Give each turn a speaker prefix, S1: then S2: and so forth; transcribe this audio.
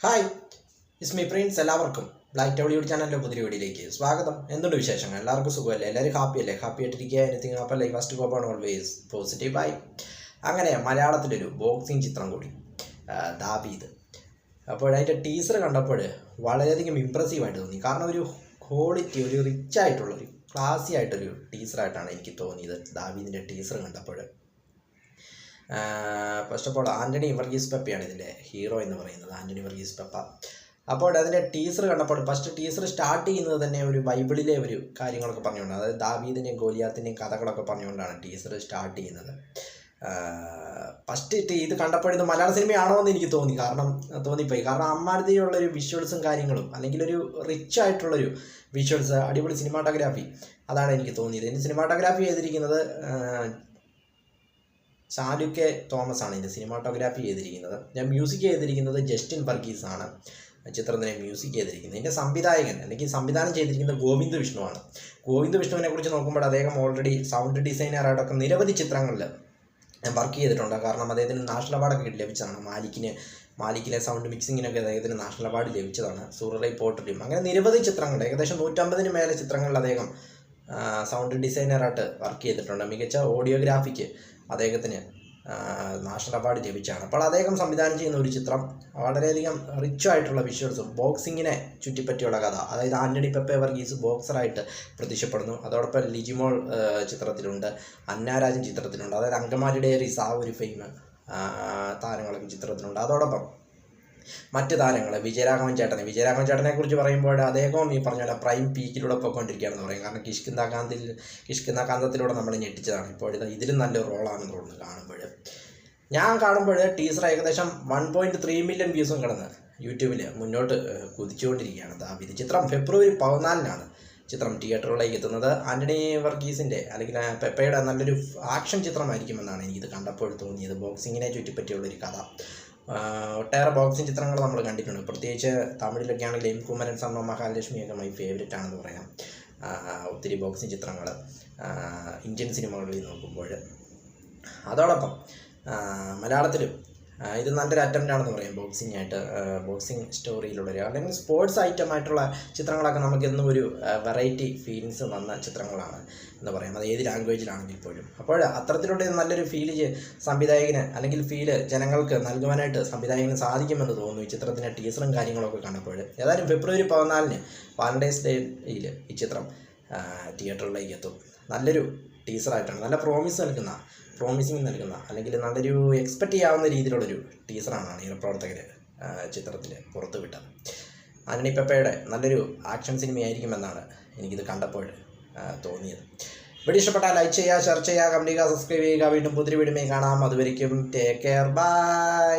S1: Hi, is me Prince. എല്ലാവർക്കും black Tollywood ചാനലിൻ്റെ പുതിയ വീഡിയോയിലേക്ക് സ്വാഗതം. എന്തുണ്ട് വിശേഷങ്ങൾ? എല്ലാവർക്കും സുഖമല്ലേ? എല്ലാവരും ഹാപ്പിയല്ലേ? ഹാപ്പി ആയിട്ടിരിക്കുക. എനിത്തിങ് ഹാപ്പൻ ലൈഫ് ഫസ്റ്റ് കോപ്പ് ആണ് ഓൾവേസ് പോസിറ്റീവായി. അങ്ങനെ മലയാളത്തിലൊരു ബോക്സിംഗ് ചിത്രം കൂടി, ദാവീദ്. അപ്പോൾ അതിൻ്റെ ടീസർ കണ്ടപ്പോൾ വളരെയധികം ഇമ്പ്രസീവായിട്ട് തോന്നി. കാരണം ഒരു ക്വാളിറ്റി, ഒരു റിച്ച് ആയിട്ടുള്ള, ഒരു ക്ലാസി ആയിട്ടൊരു ടീസറായിട്ടാണ് എനിക്ക് തോന്നിയത് ദാവീദിൻ്റെ ടീസർ കണ്ടപ്പോൾ. First of all Antony Varghese പെപ്പയാണ് ഇതിൻ്റെ ഹീറോ എന്ന് പറയുന്നത്, ആൻ്റണി വർഗീസ് പെപ്പ. അപ്പോൾ അതിൻ്റെ ടീസർ കണ്ടപ്പോൾ ഫസ്റ്റ് ടീസർ സ്റ്റാർട്ട് ചെയ്യുന്നത് തന്നെ ഒരു ബൈബിളിലെ ഒരു കാര്യങ്ങളൊക്കെ പറഞ്ഞുകൊണ്ടാണ്, അതായത് ദാവീദിൻ്റെയും ഗോലിയാത്തിൻ്റെയും കഥകളൊക്കെ പറഞ്ഞുകൊണ്ടാണ് ടീസർ സ്റ്റാർട്ട് ചെയ്യുന്നത്. ഫസ്റ്റ് ഇത് കണ്ടപ്പോൾ ഇത് മലയാള സിനിമയാണോ എന്ന് എനിക്ക് തോന്നിപ്പോയി. കാരണം അമ്മാതിരിയുള്ളൊരു വിഷ്വൽസും കാര്യങ്ങളും, അല്ലെങ്കിൽ ഒരു റിച്ച് ആയിട്ടുള്ളൊരു വിഷ്വൽസ്, അടിപൊളി സിനിമാറ്റോഗ്രാഫി, അതാണ് എനിക്ക് തോന്നിയത്. ഇതിൻ്റെ സിനിമാറ്റോഗ്രാഫി ചെയ്തിരിക്കുന്നത് ഷാലുക്കെ തോമസ് ആണ് ഇതിൻ്റെ സിനിമാറ്റോഗ്രാഫി ചെയ്തിരിക്കുന്നത്. മ്യൂസിക് ചെയ്തിരിക്കുന്നത് ജസ്റ്റിൻ വർഗീസ് ആണ് ചിത്രത്തിനെ മ്യൂസിക് ചെയ്തിരിക്കുന്നത്. ഇതിൻ്റെ സംവിധായകൻ അല്ലെങ്കിൽ സംവിധാനം ചെയ്തിരിക്കുന്നത് ഗോവിന്ദ് വിഷ്ണുവാണ്. ഗോവിന്ദ് വിഷ്ണുവിനെ കുറിച്ച് നോക്കുമ്പോൾ അദ്ദേഹം ഓൾറെഡി സൗണ്ട് ഡിസൈനറായിട്ടൊക്കെ നിരവധി ചിത്രങ്ങളിൽ വർക്ക് ചെയ്തിട്ടുണ്ട്. കാരണം അദ്ദേഹത്തിന് നാഷണൽ അവാർഡൊക്കെ ലഭിച്ചതാണ്. മാലിക്കിലെ സൗണ്ട് മിക്സിങ്ങിനൊക്കെ അദ്ദേഹത്തിന് നാഷണൽ അവാർഡ് ലഭിച്ചതാണ്. സൂറലൈ പോർട്രേറ്റും, അങ്ങനെ നിരവധി ചിത്രങ്ങൾ, ഏകദേശം 150 മേലെ ചിത്രങ്ങളിൽ അദ്ദേഹം സൗണ്ട് ഡിസൈനറായിട്ട് വർക്ക് ചെയ്തിട്ടുണ്ട്. മികച്ച ഓഡിയോഗ്രാഫിക്ക് അദ്ദേഹത്തിന് നാഷണൽ അവാർഡ് ലഭിച്ചാണ്. അപ്പോൾ അദ്ദേഹം സംവിധാനം ചെയ്യുന്ന ഒരു ചിത്രം, വളരെയധികം റിച്ച് ആയിട്ടുള്ള വിഷ്വൽസും, ബോക്സിങ്ങിനെ ചുറ്റിപ്പറ്റിയുള്ള കഥ, അതായത് ആൻ്റണി പെപ്പെ വർഗീസ് ബോക്സറായിട്ട് പ്രത്യക്ഷപ്പെടുന്നു. അതോടൊപ്പം ലിജിമോൾ ചിത്രത്തിലുണ്ട്, അന്നാരാജൻ ചിത്രത്തിലുണ്ട്, അതായത് അങ്കമാലി ഡയറീസ് ആ ഒരു ഫെയിം താരങ്ങളൊക്കെ ചിത്രത്തിലുണ്ട്. അതോടൊപ്പം മറ്റ് താരങ്ങൾ, വിജയരാഘവൻ ചേട്ടനെ കുറിച്ച് പറയുമ്പോൾ അദ്ദേഹവും ഈ പറഞ്ഞ പോലെ പ്രൈം പീക്കിലൂടെ പോയിക്കൊണ്ടിരിക്കുകയാണെന്ന് പറയും. കാരണം കിഷ്കിന്താകാന്തത്തിലൂടെ നമ്മൾ ഞെട്ടിച്ചതാണ്. ഇപ്പോൾ ഇതിലും നല്ലൊരു റോളാണെന്ന് തോന്നുന്നു കാണുമ്പോൾ. ഞാൻ കാണുമ്പോൾ ടീസർ ഏകദേശം 1.3 മില്യൺ വ്യൂസും കിടന്ന് യൂട്യൂബിൽ മുന്നോട്ട് കുതിച്ചുകൊണ്ടിരിക്കുകയാണ് ദാവീദ്. ചിത്രം ഫെബ്രുവരി 14-നാണ് ചിത്രം തിയേറ്ററുകളിലേക്ക് എത്തുന്നത്. ആൻ്റണി വർഗീസിൻ്റെ അല്ലെങ്കിൽ പെപ്പയുടെ നല്ലൊരു ആക്ഷൻ ചിത്രമായിരിക്കുമെന്നാണ് എനിക്കിത് കണ്ടപ്പോൾ തോന്നിയത്. ബോക്സിങ്ങിനെ ചുറ്റിപ്പറ്റിയുള്ളൊരു കഥ. ഒട്ടേറെ ബോക്സിംഗ് ചിത്രങ്ങൾ നമ്മൾ കണ്ടിട്ടുണ്ട്. പ്രത്യേകിച്ച് തമിഴിലൊക്കെ ആണെങ്കിൽ എം കുമരൻ സണ്ണോ മഹാലക്ഷ്മിയൊക്കെ മൈ ഫേവറേറ്റ് ആണെന്ന് പറയാം. ഒത്തിരി ബോക്സിംഗ് ചിത്രങ്ങൾ ഇന്ത്യൻ സിനിമകളിൽ നോക്കുമ്പോൾ. അതോടൊപ്പം മലയാളത്തിലും ഇത് നല്ലൊരു അറ്റംപ്റ്റ് ആണെന്ന് പറയാം ബോക്സിംഗ് സ്റ്റോറിയിലുള്ളൊരു, അല്ലെങ്കിൽ സ്പോർട്സ് ഐറ്റമായിട്ടുള്ള ചിത്രങ്ങളൊക്കെ നമുക്കെന്നും ഒരു വെറൈറ്റി ഫീലിങ്സ് വന്ന ചിത്രങ്ങളാണ് എന്ന് പറയാം, അത് ഏത് ലാംഗ്വേജിലാണെങ്കിൽ പോലും. അപ്പോൾ അത്തരത്തിലുള്ള നല്ലൊരു സംവിധായകന് അല്ലെങ്കിൽ ജനങ്ങൾക്ക് നൽകുവാനായിട്ട് സംവിധായകന് സാധിക്കുമെന്ന് തോന്നുന്നു ഈ ചിത്രത്തിൻ്റെ ടീസറും കാര്യങ്ങളൊക്കെ കണ്ടപ്പോൾ. ഏതായാലും ഫെബ്രുവരി 14-ന് വാലന്റൈൻസ് ഡേയിൽ ഈ ചിത്രം തിയേറ്ററിലേക്ക് എത്തും. നല്ലൊരു ടീസറായിട്ടാണ്, നല്ല പ്രോമിസിങ് നൽകുന്ന അല്ലെങ്കിൽ നല്ലൊരു എക്സ്പെക്റ്റ് ചെയ്യാവുന്ന രീതിയിലുള്ളൊരു ടീസറാണ് ഈ പ്രവർത്തകർ ചിത്രത്തിൽ പുറത്തുവിട്ടത്. ആൻ്റണി പെപ്പയുടെ നല്ലൊരു ആക്ഷൻ സിനിമയായിരിക്കുമെന്നാണ് എനിക്കിത് കണ്ടപ്പോൾ തോന്നിയത്. വീഡിയോ ഇഷ്ടപ്പെട്ടാൽ ലൈക്ക് ചെയ്യുക, ഷെയർ ചെയ്യുക, കമൻറ്റ് ചെയ്യുക, സബ്സ്ക്രൈബ് ചെയ്യുക. വീണ്ടും പുതിയ വീഡിയോയിൽ കാണാം. അതുവരെയ്ക്കും ടേക്ക് കെയർ, ബൈ.